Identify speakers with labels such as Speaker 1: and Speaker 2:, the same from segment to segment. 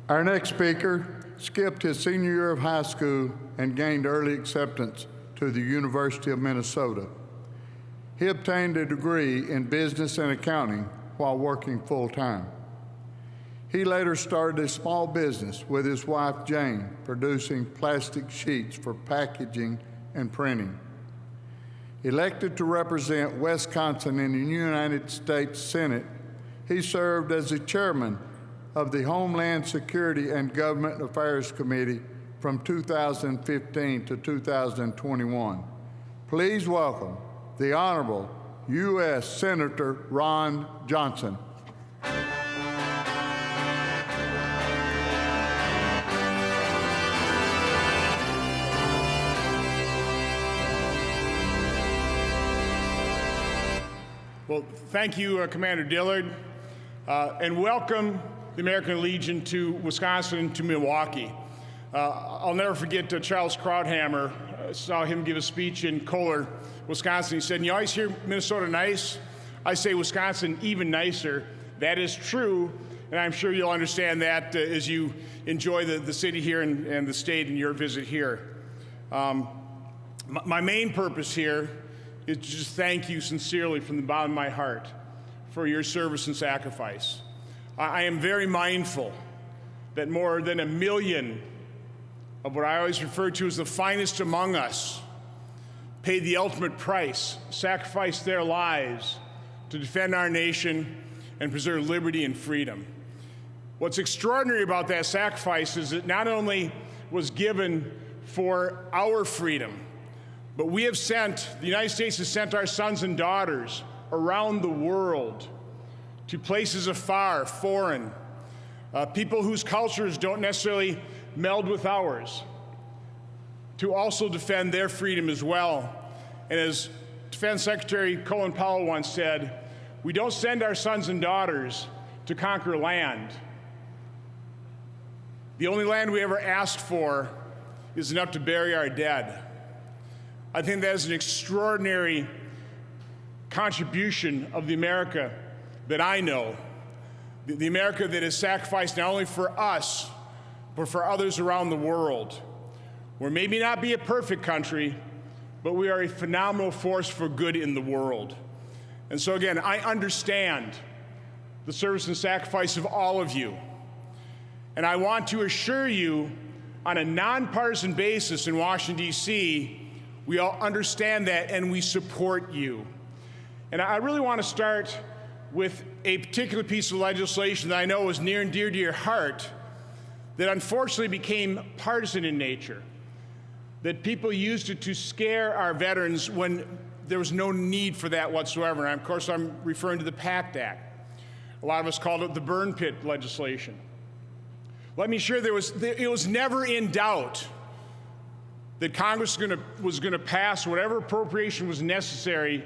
Speaker 1: Our next speaker skipped his senior year of high school and gained early acceptance to the University of Minnesota. He obtained a degree in business and accounting while working full-time. He later started a small business with his wife, Jane, producing plastic sheets for packaging and printing. Elected to represent Wisconsin in the United States Senate, he served as the chairman of the Homeland Security and Government Affairs Committee from 2015 to 2021. Please welcome the Honorable U.S. Senator Ron Johnson.
Speaker 2: Well, thank you, Commander Dillard, and welcome the American Legion to Wisconsin, to Milwaukee. I'll never forget Charles Krauthammer. I saw him give a speech in Kohler, Wisconsin. He said, "You always hear Minnesota nice. I say Wisconsin even nicer." That is true, and I'm sure you'll understand that as you enjoy the city here and the state and your visit here. My main purpose here is to just thank you sincerely from the bottom of my heart for your service and sacrifice. I am very mindful that more than 1 million of what I always refer to as the finest among us paid the ultimate price, sacrificed their lives to defend our nation and preserve liberty and freedom. What's extraordinary about that sacrifice is it not only was given for our freedom, but the United States has sent our sons and daughters around the world to places afar, foreign, people whose cultures don't necessarily meld with ours, to also defend their freedom as well. And as Defense Secretary Colin Powell once said, we don't send our sons and daughters to conquer land. The only land we ever asked for is enough to bury our dead. I think that is an extraordinary contribution of the America that I know, the America that has sacrificed not only for us, but for others around the world. We're maybe not be a perfect country, but we are a phenomenal force for good in the world. And so again, I understand the service and sacrifice of all of you. And I want to assure you, on a nonpartisan basis in Washington, D.C., we all understand that and we support you. And I really want to start with a particular piece of legislation that I know is near and dear to your heart that unfortunately became partisan in nature, that people used it to scare our veterans when there was no need for that whatsoever. And of course, I'm referring to the PACT Act. A lot of us called it the burn pit legislation. Let me assure it was never in doubt that Congress was going to pass whatever appropriation was necessary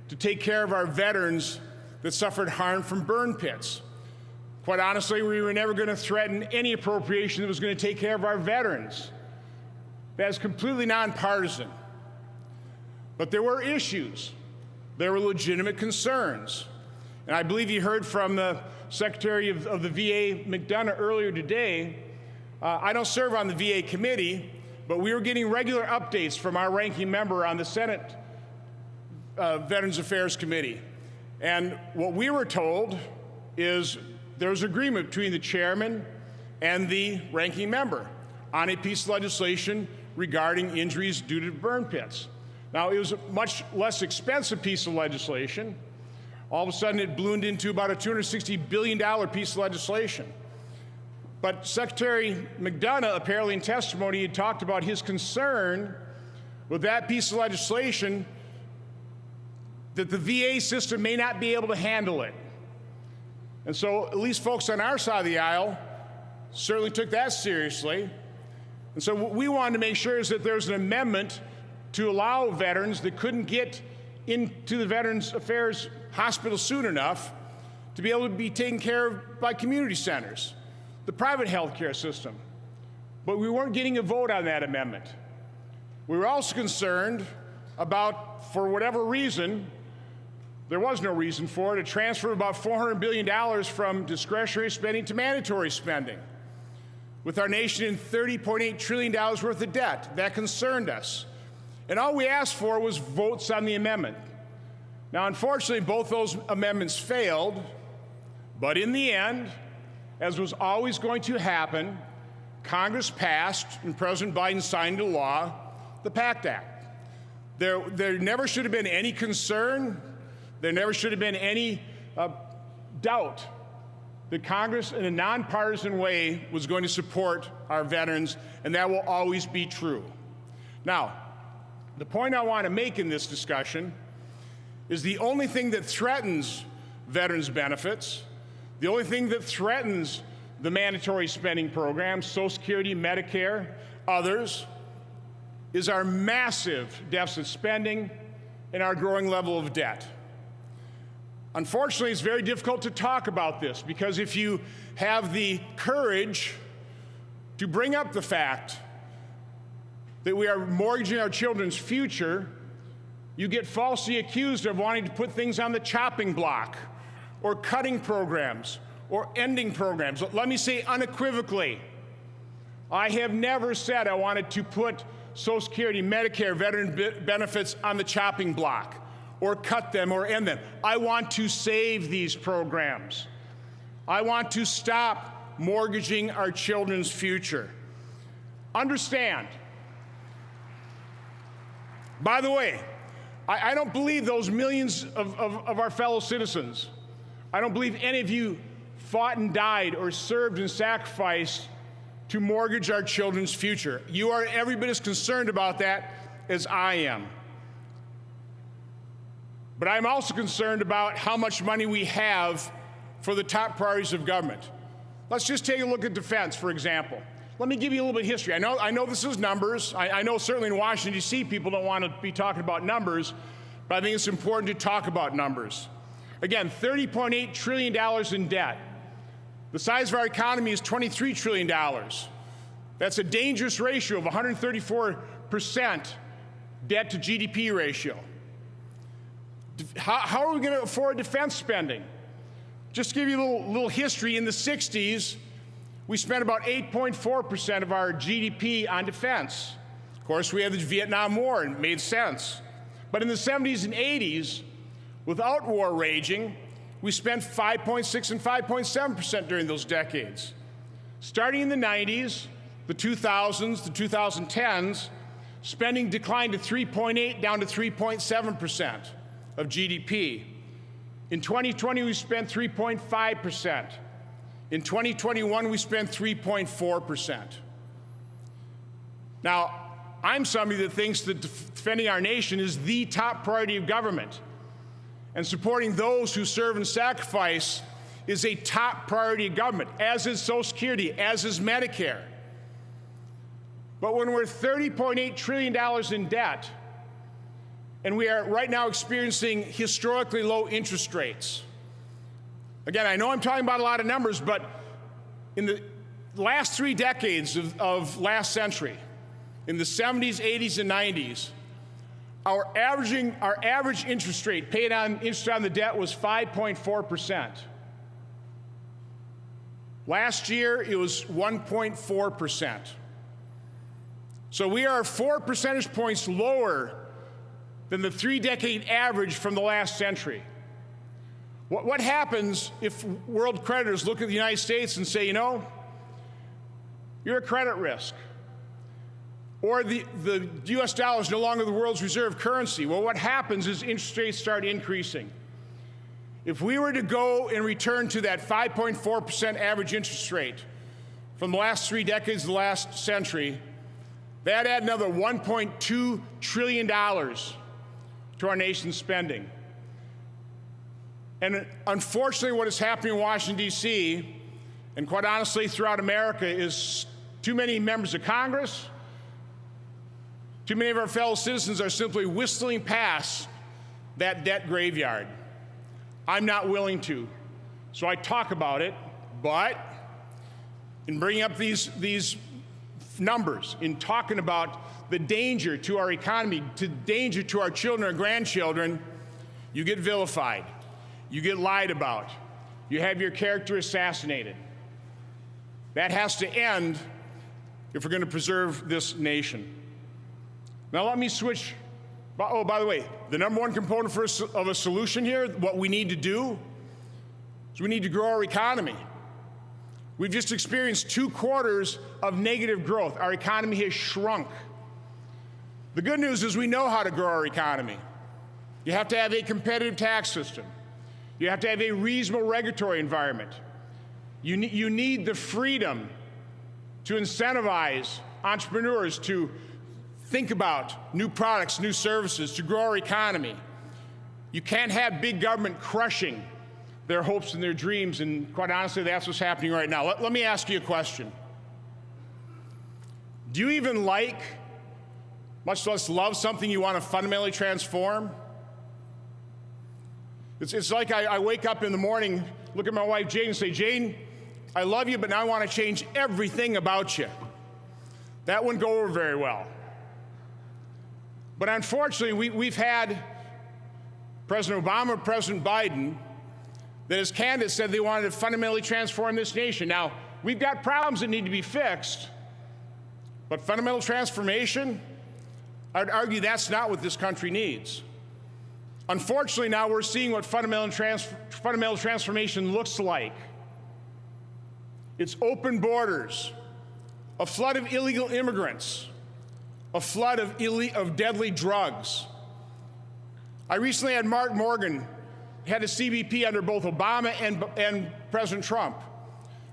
Speaker 2: to take care of our veterans that suffered harm from burn pits. Quite honestly, we were never going to threaten any appropriation that was going to take care of our veterans. That is completely nonpartisan. But there were issues. There were legitimate concerns. And I believe you heard from the Secretary of the VA, McDonough, earlier today. I don't serve on the VA committee, but we were getting regular updates from our ranking member on the Senate Veterans Affairs Committee. And what we were told is there was agreement between the chairman and the ranking member on a piece of legislation regarding injuries due to burn pits. Now, it was a much less expensive piece of legislation. All of a sudden, it ballooned into about a $260 billion piece of legislation. But Secretary McDonough, apparently in testimony, had talked about his concern with that piece of legislation that the VA system may not be able to handle it. And so at least folks on our side of the aisle certainly took that seriously. And so what we wanted to make sure is that there's an amendment to allow veterans that couldn't get into the Veterans Affairs Hospital soon enough to be able to be taken care of by community centers, the private health care system. But we weren't getting a vote on that amendment. We were also concerned about, for whatever reason, there was no reason for it, a transfer of about $400 billion from discretionary spending to mandatory spending. with our nation in $30.8 trillion worth of debt. That concerned us. And all we asked for was votes on the amendment. Now, unfortunately, both those amendments failed, but in the end, as was always going to happen, Congress passed and President Biden signed into law the PACT Act. There never should have been any concern, there never should have been any doubt that Congress, in a nonpartisan way, was going to support our veterans, and that will always be true. Now, the point I want to make in this discussion is the only thing that threatens veterans' benefits, the only thing that threatens the mandatory spending programs, Social Security, Medicare, others, is our massive deficit spending and our growing level of debt. Unfortunately, it's very difficult to talk about this because if you have the courage to bring up the fact that we are mortgaging our children's future, you get falsely accused of wanting to put things on the chopping block or cutting programs or ending programs. Let me say unequivocally, I have never said I wanted to put Social Security, Medicare, veteran benefits on the chopping block or cut them or end them. I want to save these programs. I want to stop mortgaging our children's future. Understand, by the way, I don't believe those millions of our fellow citizens, I don't believe any of you fought and died or served and sacrificed to mortgage our children's future. You are every bit as concerned about that as I am. But I'm also concerned about how much money we have for the top priorities of government. Let's just take a look at defense, for example. Let me give you a little bit of history. I know this is numbers. I know certainly in Washington, D.C., people don't want to be talking about numbers, but I think it's important to talk about numbers. Again, $30.8 trillion in debt. The size of our economy is $23 trillion. That's a dangerous ratio of 134% debt to GDP ratio. How are we going to afford defense spending? Just to give you a little history, in the 60s, we spent about 8.4% of our GDP on defense. Of course, we had the Vietnam War, and it made sense. But in the 70s and 80s, without war raging, we spent 5.6 and 5.7% during those decades. Starting in the 90s, the 2000s, the 2010s, spending declined to 3.8 down to 3.7% of GDP. In 2020, we spent 3.5%. In 2021, we spent 3.4%. Now, I'm somebody that thinks that defending our nation is the top priority of government, and supporting those who serve and sacrifice is a top priority of government, as is Social Security, as is Medicare. But when we're $30.8 trillion in debt, and we are right now experiencing historically low interest rates. Again, I know I'm talking about a lot of numbers, but in the last 3 decades of last century, in the 70s, 80s, and 90s, our average interest rate paid on interest on the debt was 5.4%. Last year, it was 1.4%. So we are 4 percentage points lower than the 3-decade average from the last century. What happens if world creditors look at the United States and say, you know, you're a credit risk, or the US dollar is no longer the world's reserve currency? Well, what happens is interest rates start increasing. If we were to go and return to that 5.4% average interest rate from the last 3 decades of the last century, that'd add another $1.2 trillion to our nation's spending. And unfortunately, what is happening in Washington, D.C., and quite honestly throughout America, is too many members of Congress, too many of our fellow citizens are simply whistling past that debt graveyard. I'm not willing to. So I talk about it, but in bringing up these numbers, in talking about the danger to our economy, the danger to our children and grandchildren, you get vilified. You get lied about. You have your character assassinated. That has to end if we're going to preserve this nation. Now let me switch. Oh, by the way, the number one component of a solution here, what we need to do, is we need to grow our economy. We've just experienced 2 quarters of negative growth. Our economy has shrunk. The good news is we know how to grow our economy. You have to have a competitive tax system. You have to have a reasonable regulatory environment. You need the freedom to incentivize entrepreneurs to think about new products, new services, to grow our economy. You can't have big government crushing their hopes and their dreams, and quite honestly, that's what's happening right now. Let me ask you a question. Do you even like, much less love, something you want to fundamentally transform? It's like I wake up in the morning, look at my wife Jane and say, Jane, I love you, but now I want to change everything about you. That wouldn't go over very well. But unfortunately, we've had President Obama, President Biden, that as candidates said they wanted to fundamentally transform this nation. Now, we've got problems that need to be fixed, but fundamental transformation, I'd argue that's not what this country needs. Unfortunately, now we're seeing what fundamental transformation looks like. It's open borders, a flood of illegal immigrants, a flood of deadly drugs. I recently had Mark Morgan, head of CBP under both Obama and President Trump.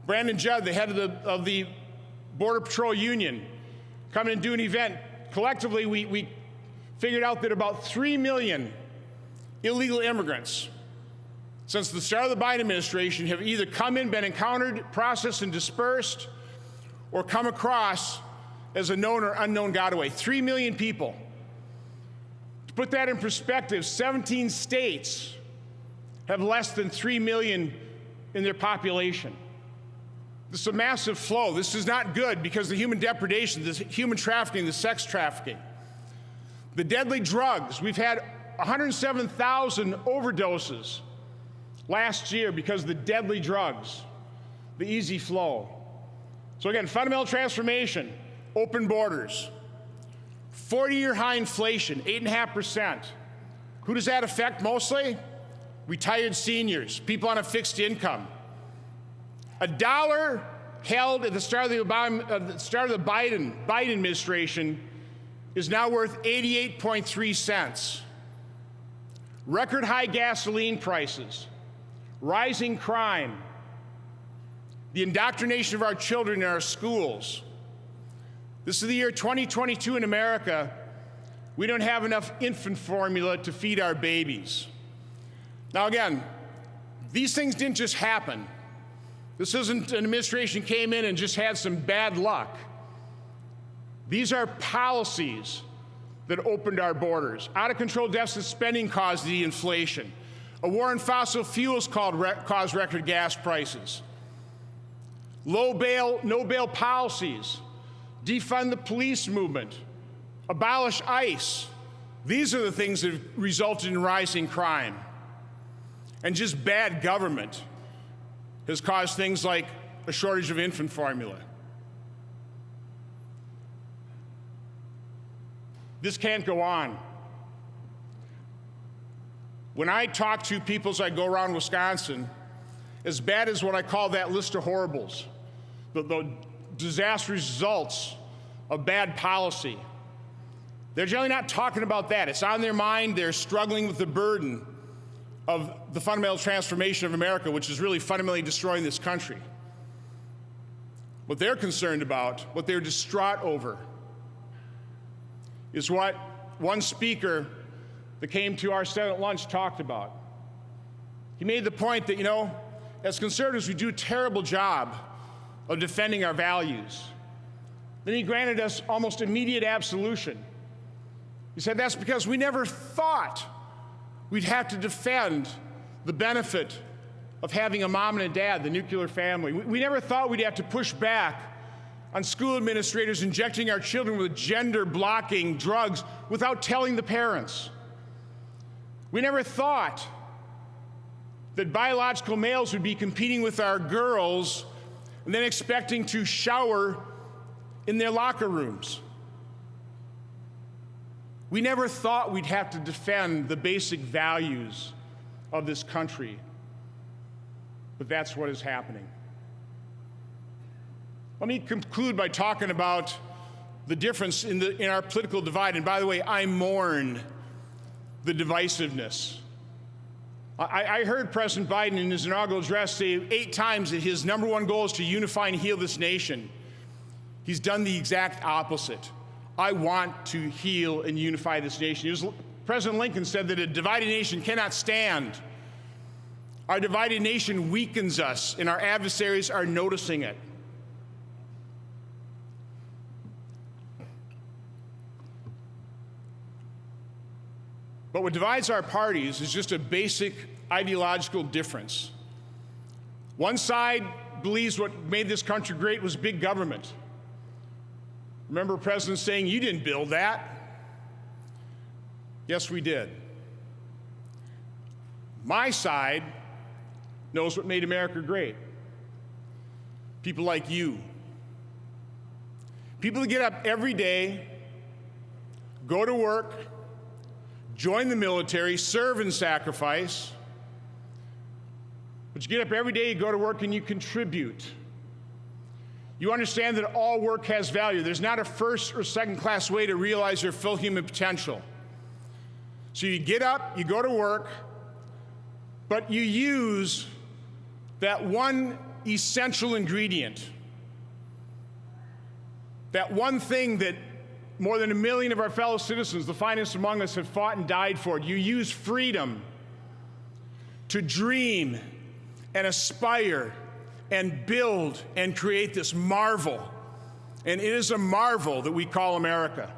Speaker 2: Brandon Judd, the head of the Border Patrol Union, come and do an event. Collectively, we figured out that about 3 million illegal immigrants since the start of the Biden administration have either come in, been encountered, processed, and dispersed, or come across as a known or unknown gotaway. 3 million people. To put that in perspective, 17 states have less than 3 million in their population. This is a massive flow. This is not good because the human depredation, the human trafficking, the sex trafficking, the deadly drugs. We've had 107,000 overdoses last year because of the deadly drugs, the easy flow. So again, fundamental transformation, open borders, 40-year high inflation, 8.5%. Who does that affect mostly? Retired seniors, people on a fixed income. $1 held at the start of the Biden administration is now worth 88.3 cents. Record high gasoline prices, rising crime, the indoctrination of our children in our schools. This is the year 2022 in America. We don't have enough infant formula to feed our babies. Now again, these things didn't just happen. This isn't an administration came in and just had some bad luck. These are policies that opened our borders. Out of control deficit spending caused the inflation. A war on fossil fuels caused record gas prices. Low bail, no bail policies. Defund the police movement. Abolish ICE. These are the things that have resulted in rising crime. And just bad government has caused things like a shortage of infant formula. This can't go on. When I talk to people as I go around Wisconsin, as bad as what I call that list of horribles, the disastrous results of bad policy, they're generally not talking about that. It's on their mind. They're struggling with the burden of the fundamental transformation of America, which is really fundamentally destroying this country. What they're concerned about, what they're distraught over, is what one speaker that came to our Senate lunch talked about. He made the point that, as conservatives, we do a terrible job of defending our values. Then he granted us almost immediate absolution. He said that's because we never thought we'd have to defend the benefit of having a mom and a dad, the nuclear family. We never thought we'd have to push back on school administrators injecting our children with gender-blocking drugs without telling the parents. We never thought that biological males would be competing with our girls and then expecting to shower in their locker rooms. We never thought we'd have to defend the basic values of this country, but that's what is happening. Let me conclude by talking about the difference in our political divide. And by the way, I mourn the divisiveness. I heard President Biden in his inaugural address say 8 times that his number one goal is to unify and heal this nation. He's done the exact opposite. I want to heal and unify this nation. President Lincoln said that a divided nation cannot stand. Our divided nation weakens us, and our adversaries are noticing it. But what divides our parties is just a basic ideological difference. One side believes what made this country great was big government. Remember President saying, "You didn't build that." Yes, we did. My side knows what made America great. People like you. People that get up every day, go to work, join the military, serve and sacrifice. But you get up every day, you go to work, and you contribute. You understand that all work has value. There's not a first or second class way to realize your full human potential. So you get up, you go to work, but you use that one essential ingredient, that one thing that more than 1 million of our fellow citizens, the finest among us, have fought and died for. You use freedom to dream and aspire and build and create this marvel. And it is a marvel that we call America.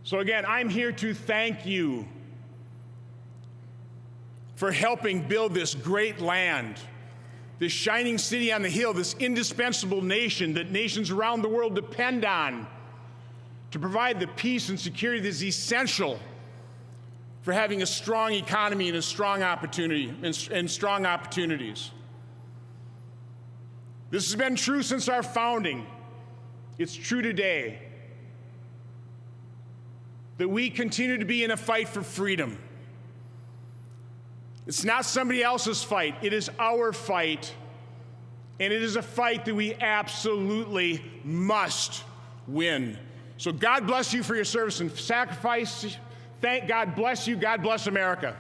Speaker 2: So again, I'm here to thank you for helping build this great land, this shining city on the hill, this indispensable nation that nations around the world depend on to provide the peace and security that is essential for having a strong economy and a strong opportunity and strong opportunities. This has been true since our founding. It's true today that we continue to be in a fight for freedom. It's not somebody else's fight. It is our fight. And it is a fight that we absolutely must win. So God bless you for your service and sacrifice. Thank God bless you. God bless America.